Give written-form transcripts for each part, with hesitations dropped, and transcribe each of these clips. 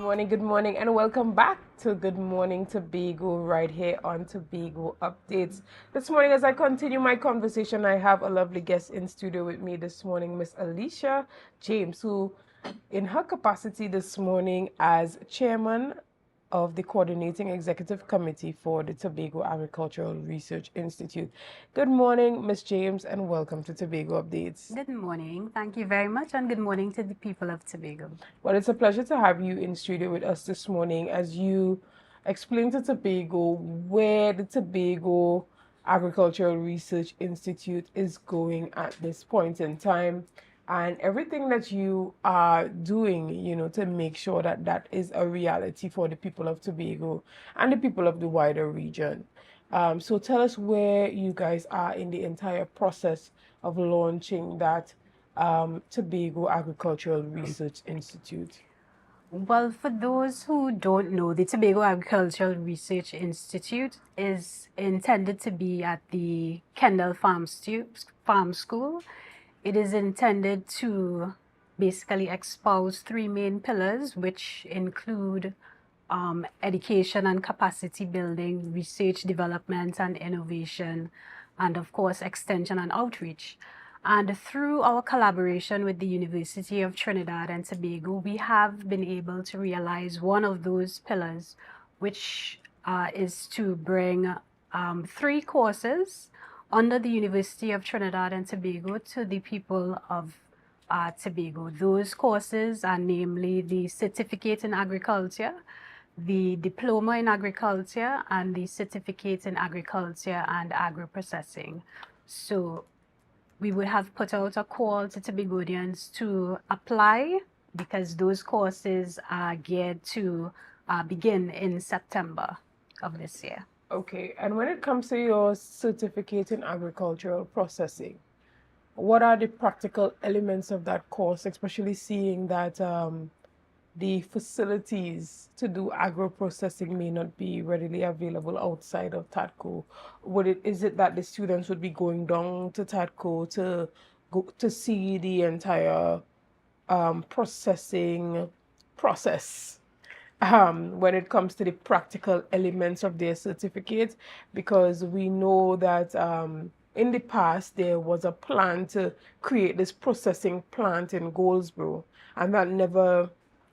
good morning, and welcome back to Good Morning Tobago right here on Tobago Updates. This morning, as I continue my conversation, I have a lovely guest in studio with me this morning, Miss Alisha James, who, in her capacity this morning as chairman of the Coordinating Executive Committee for the Tobago Agricultural Research Institute. Good morning, Miss James, and welcome to Tobago Updates. Good morning. Thank you very much, and good morning to the people of Tobago. Well, it's a pleasure to have you in studio with us this morning as you explain to Tobago where the Tobago Agricultural Research Institute is going at this point in time and everything that you are doing, to make sure that that is a reality for the people of Tobago and the people of the wider region. So tell us where you guys are in the entire process of launching that Tobago Agricultural Research Institute. Well, for those who don't know, the Tobago Agricultural Research Institute is intended to be at the Kendall Farm School. It is intended to basically espouse three main pillars, which include education and capacity building, research development and innovation, and of course, extension and outreach. And through our collaboration with the University of Trinidad and Tobago, we have been able to realize one of those pillars, which is to bring three courses under the University of Trinidad and Tobago to the people of Tobago. Those courses are namely the Certificate in Agriculture, the Diploma in Agriculture, and the Certificate in Agriculture and Agro-Processing. So we would have put out a call to Tobagonians to apply because those courses are geared to begin in September of this year. Okay, and when it comes to your certificate in agricultural processing, what are the practical elements of that course, especially seeing that the facilities to do agro-processing may not be readily available outside of TADCO? Is it that the students would be going down to TADCO to see the entire processing process when it comes to the practical elements of their certificate? Because we know that in the past there was a plan to create this processing plant in Goldsboro, and that never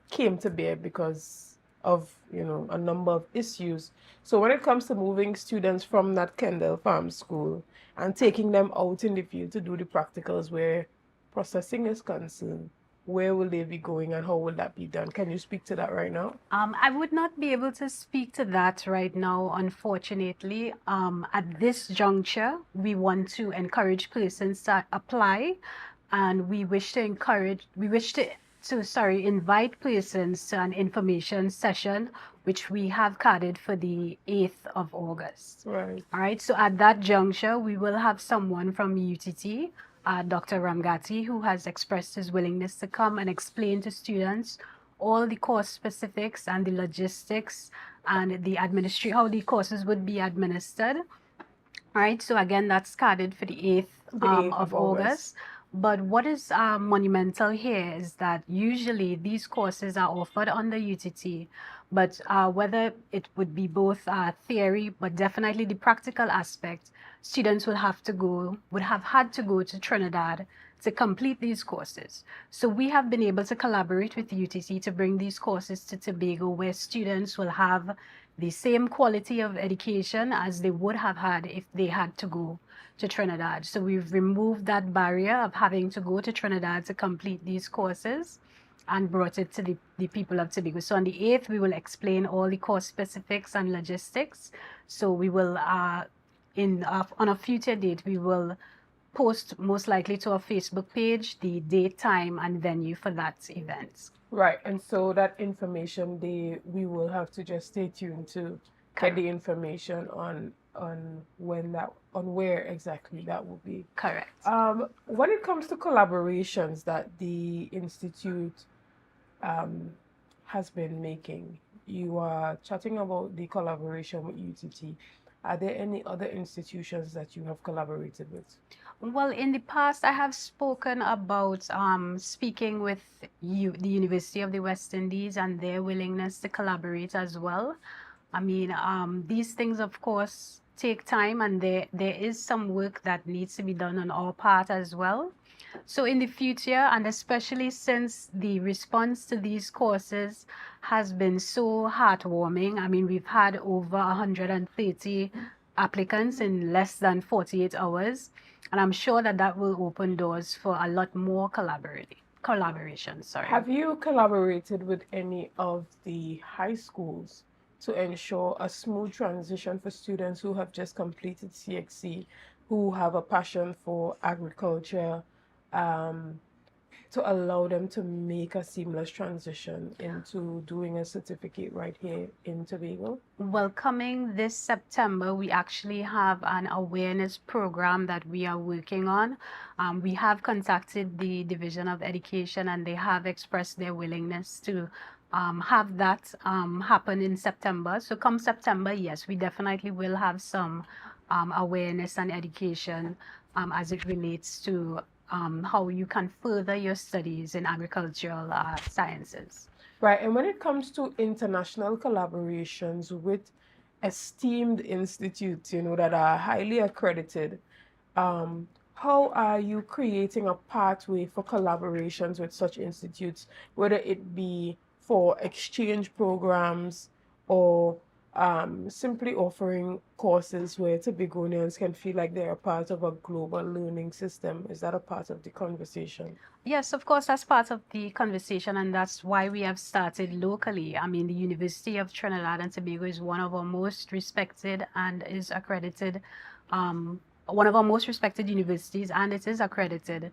came to bear because of a number of issues. So when it comes to moving students from that Kendall Farm School and taking them out in the field to do the practicals where processing is concerned, where will they be going and how will that be done? Can you speak to that right now? I would not be able to speak to that right now, unfortunately. At this juncture, we want to encourage persons to apply, and we wish to invite persons to an information session, which we have carded for the 8th of August. Right. All right, so at that juncture, we will have someone from UTT, Dr. Ramgati, who has expressed his willingness to come and explain to students all the course specifics and the logistics and the how the courses would be administered. All right, so again, that's carded for the 8th of August. But what is monumental here is that usually these courses are offered under UTT, but whether it would be both theory, but definitely the practical aspect, students would have had to go to Trinidad to complete these courses. So we have been able to collaborate with UTC to bring these courses to Tobago, where students will have the same quality of education as they would have had if they had to go to Trinidad. So we've removed that barrier of having to go to Trinidad to complete these courses and brought it to the people of Tobago. So on the 8th, we will explain all the course specifics and logistics. So we will, on a future date, we will post most likely to our Facebook page the date, time, and venue for that event. Right, and so that information, we will have to just stay tuned to get the information on where exactly that will be. Correct. When it comes to collaborations that the Institute has been making, you are chatting about the collaboration with UTT. Are there any other institutions that you have collaborated with? Well, in the past, I have spoken about speaking with the University of the West Indies and their willingness to collaborate as well. I mean, these things, of course, take time, and there is some work that needs to be done on our part as well. So in the future, and especially since the response to these courses has been so heartwarming, I mean, we've had over 130 applicants in less than 48 hours, and I'm sure that that will open doors for a lot more collaboration. Sorry. Have you collaborated with any of the high schools to ensure a smooth transition for students who have just completed CXC, who have a passion for agriculture, um, to allow them to make a seamless transition into doing a certificate right here in Tobago? Well, coming this September, we actually have an awareness program that we are working on. We have contacted the Division of Education, and they have expressed their willingness to have that happen in September. So come September, yes, we definitely will have some awareness and education as it relates to how you can further your studies in agricultural sciences. Right, and when it comes to international collaborations with esteemed institutes, that are highly accredited, how are you creating a pathway for collaborations with such institutes, whether it be for exchange programs or simply offering courses where Tobagonians can feel like they're a part of a global learning system? Is that a part of the conversation? Yes, of course, that's part of the conversation, and that's why we have started locally. I mean, the University of Trinidad and Tobago is one of our most respected and is accredited, one of our most respected universities, and it is accredited.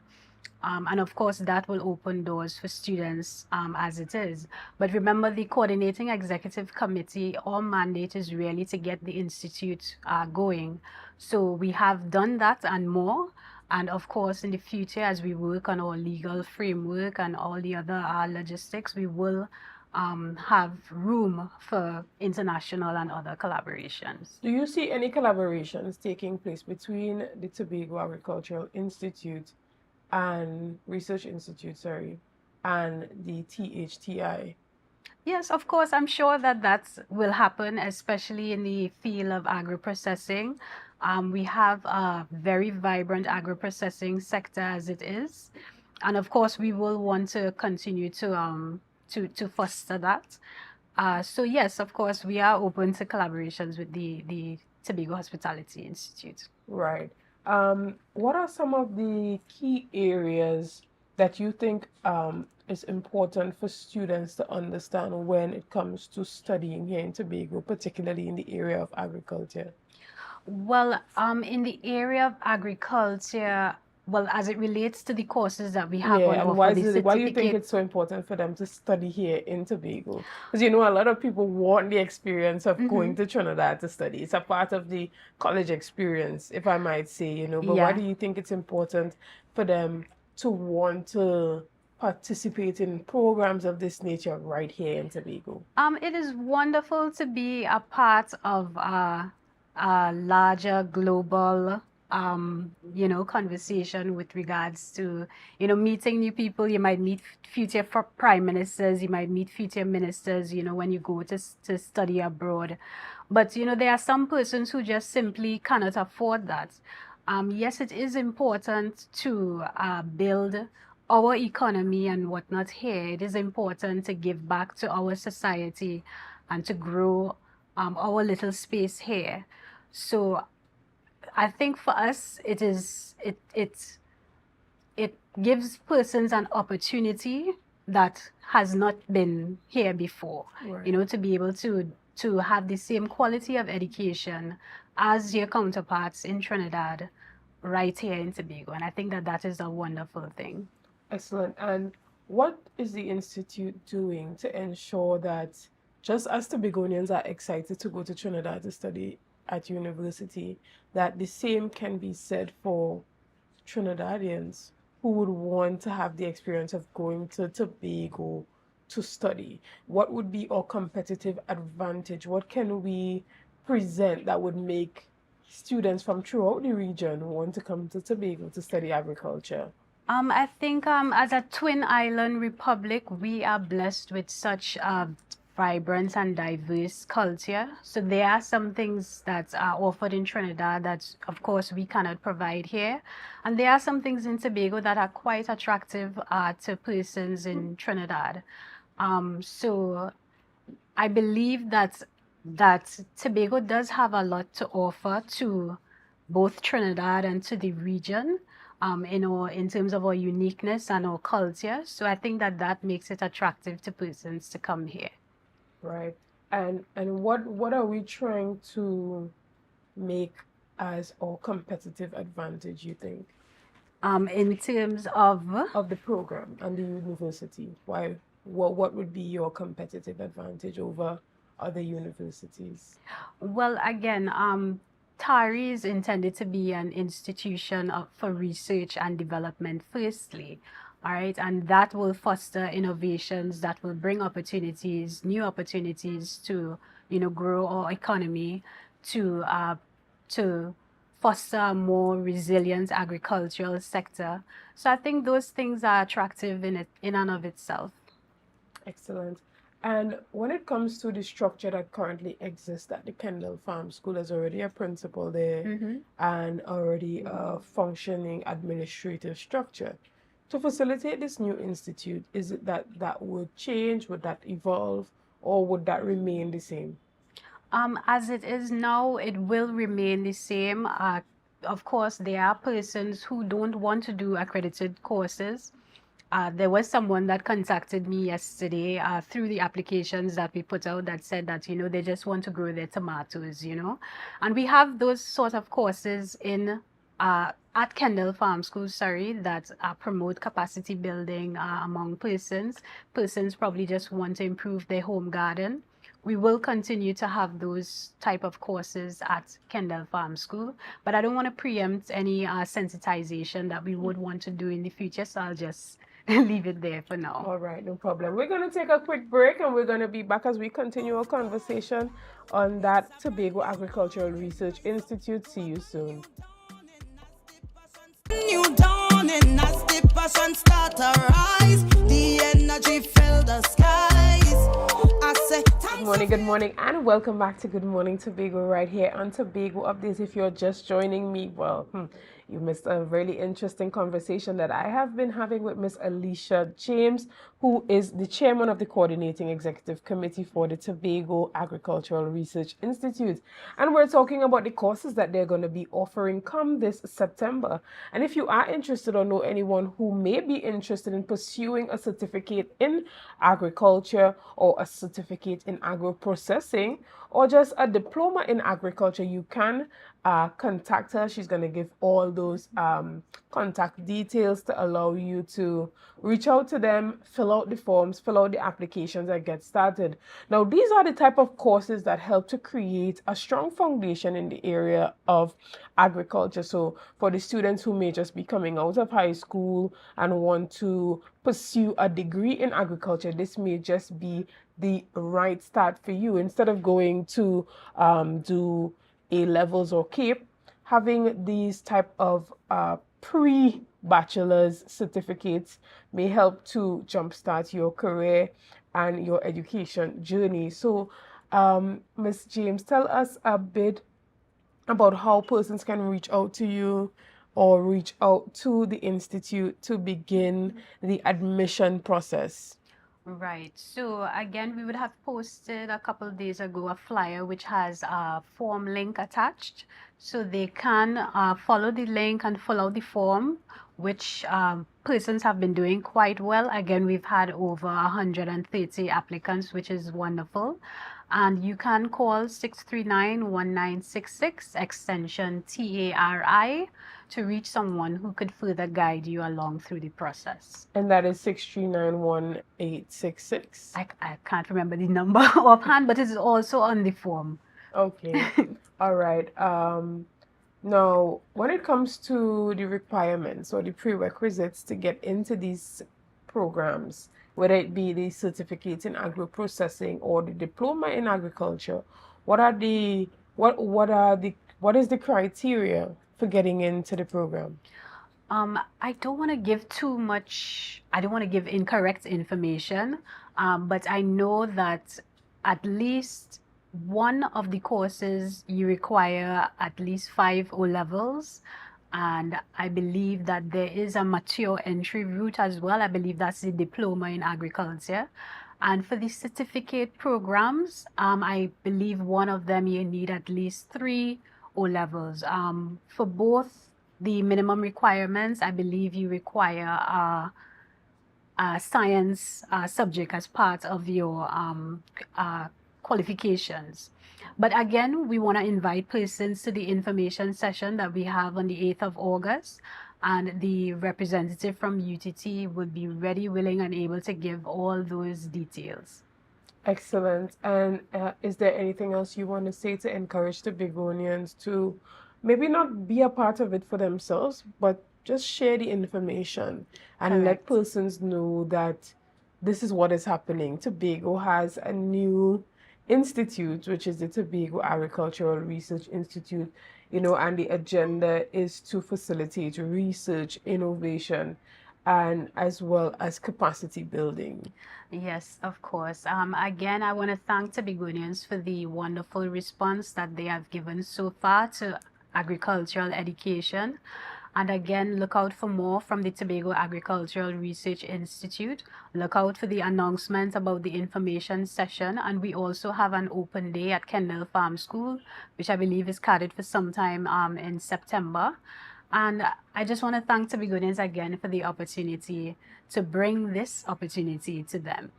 And of course, that will open doors for students as it is. But remember, the Coordinating Executive Committee, our mandate is really to get the institute going. So we have done that and more. And of course, in the future, as we work on our legal framework and all the other logistics, we will have room for international and other collaborations. Do you see any collaborations taking place between the Tobago Agricultural Institute and Research Institute, sorry, and the THTI? Yes, of course, I'm sure that that will happen, especially in the field of agro-processing. We have a very vibrant agro-processing sector as it is. And of course, we will want to continue to foster that. So yes, of course, we are open to collaborations with the Tobago Hospitality Institute. Right. What are some of the key areas that you think is important for students to understand when it comes to studying here in Tobago, particularly in the area of agriculture? Well, in the area of agriculture, well, as it relates to the courses that we have on Yeah, and offer, the why do you think certificate. it's so important for them to study here in Tobago? Because a lot of people want the experience of going to Trinidad to study. It's a part of the college experience, if I might say, but why Yeah. do you think it's important for them to want to participate in programs of this nature right here in Tobago? It is wonderful to be a part of a larger global, conversation with regards to, meeting new people. You might meet future prime ministers, you might meet future ministers, when you go to study abroad. But, there are some persons who just simply cannot afford that. Yes, it is important to build our economy and whatnot here. It is important to give back to our society and to grow our little space here. So I think for us, it gives persons an opportunity that has not been here before. Right. To be able to have the same quality of education as your counterparts in Trinidad, right here in Tobago. And I think that that is a wonderful thing. Excellent. And what is the Institute doing to ensure that just as Tobagonians are excited to go to Trinidad to study at university, that the same can be said for Trinidadians who would want to have the experience of going to Tobago to study? What would be our competitive advantage? What can we present that would make students from throughout the region who want to come to Tobago to study agriculture? I think as a twin island republic, we are blessed with such vibrant and diverse culture. So there are some things that are offered in Trinidad that, of course, we cannot provide here. And there are some things in Tobago that are quite attractive to persons in Trinidad. So I believe that Tobago does have a lot to offer to both Trinidad and to the region, in terms of our uniqueness and our culture. So I think that makes it attractive to persons to come here. Right. And what are we trying to make as our competitive advantage, you think? In terms Of the program and the university, what would be your competitive advantage over other universities? well, again, TARI is intended to be an institution for research and development, firstly. All right, and that will foster innovations that will bring opportunities, new opportunities to, grow our economy, to foster a more resilient agricultural sector. So I think those things are attractive in and of itself. Excellent. And when it comes to the structure that currently exists at the Kendall Farm School, there's already a principal there and already a functioning administrative structure. To facilitate this new institute, is it that would change, would that evolve, or would that remain the same? As it is now, it will remain the same. Of course, there are persons who don't want to do accredited courses. There was someone that contacted me yesterday through the applications that we put out that said that, they just want to grow their tomatoes, And we have those sort of courses at Kendall Farm School, that promote capacity building among persons. Persons probably just want to improve their home garden. We will continue to have those type of courses at Kendall Farm School, but I don't want to preempt any sensitization that we would want to do in the future, so I'll just leave it there for now. All right, no problem. We're going to take a quick break and we're going to be back as we continue our conversation on that Tobago Agricultural Research Institute. See you soon. New dawning as the passion start to rise, the energy fill the skies. I say, good morning, and welcome back to Good Morning Tobago right here on Tobago Updates. If you're just joining me, well, you missed a really interesting conversation that I have been having with Miss Alisha James, who is the chairman of the Coordinating Executive Committee for the Tobago Agricultural Research Institute. And we're talking about the courses that they're going to be offering come this September. And if you are interested or know anyone who may be interested in pursuing a certificate in agriculture or a certificate in agro-processing or just a diploma in agriculture, you can contact her. She's going to give all those contact details to allow you to reach out to them, fill out the forms, fill out the applications, and get started. Now, these are the type of courses that help to create a strong foundation in the area of agriculture. So for the students who may just be coming out of high school and want to pursue a degree in agriculture, this may just be the right start for you. Instead of going to do A-levels or CAPE, having these type of pre-bachelor's certificates may help to jumpstart your career and your education journey. So, Ms. James, tell us a bit about how persons can reach out to you or reach out to the Institute to begin the admission process. Right. So again, we would have posted a couple of days ago a flyer which has a form link attached. So they can follow the link and fill out the form, which persons have been doing quite well. Again, we've had over 130 applicants, which is wonderful. And you can call 639-1966 extension TARI to reach someone who could further guide you along through the process. And that is 639-1866. I can't remember the number offhand, but it is also on the form. Okay. All right. Now, when it comes to the requirements or the prerequisites to get into these programs, whether it be the certificate in agro-processing or the diploma in agriculture, what are the what is the criteria for getting into the program? I don't want to give too much, I don't want to give incorrect information, but I know that at least one of the courses you require at least 5 O levels. And I believe that there is a mature entry route as well. I believe that's the diploma in agriculture. And for the certificate programs, I believe one of them you need at least 3 O levels. For both the minimum requirements, I believe you require a science subject as part of your qualifications. But again, we want to invite persons to the information session that we have on the 8th of August. And the representative from UTT would be ready, willing, and able to give all those details. Excellent. And is there anything else you want to say to encourage the Begonians to maybe not be a part of it for themselves, but just share the information and let Correct. persons know that this is what is happening? Tobago has a new institute, which is the Tobago Agricultural Research Institute, and the agenda is to facilitate research, innovation, and as well as capacity building. Yes, of course. Again, I want to thank Tobagonians for the wonderful response that they have given so far to agricultural education. And again, look out for more from the Tobago Agricultural Research Institute. Look out for the announcement about the information session. And we also have an open day at Shenell Farm School, which I believe is scheduled for sometime in September. And I just want to thank Tobagonians again for the opportunity to bring this opportunity to them.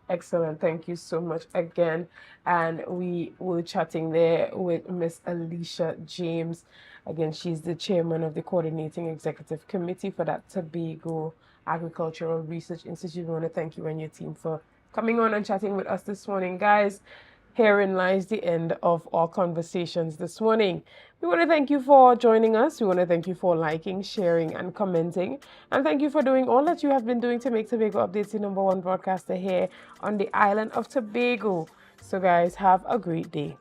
Excellent. Thank you so much again. And we were chatting there with Miss Alisha James. Again, she's the chairman of the coordinating executive committee for that Tobago Agricultural Research Institute. We want to thank you and your team for coming on and chatting with us this morning. Guys, herein lies the end of our conversations this morning. We want to thank you for joining us. We want to thank you for liking, sharing, and commenting. And thank you for doing all that you have been doing to make Tobago Updates the #1 broadcaster here on the island of Tobago. So guys, have a great day.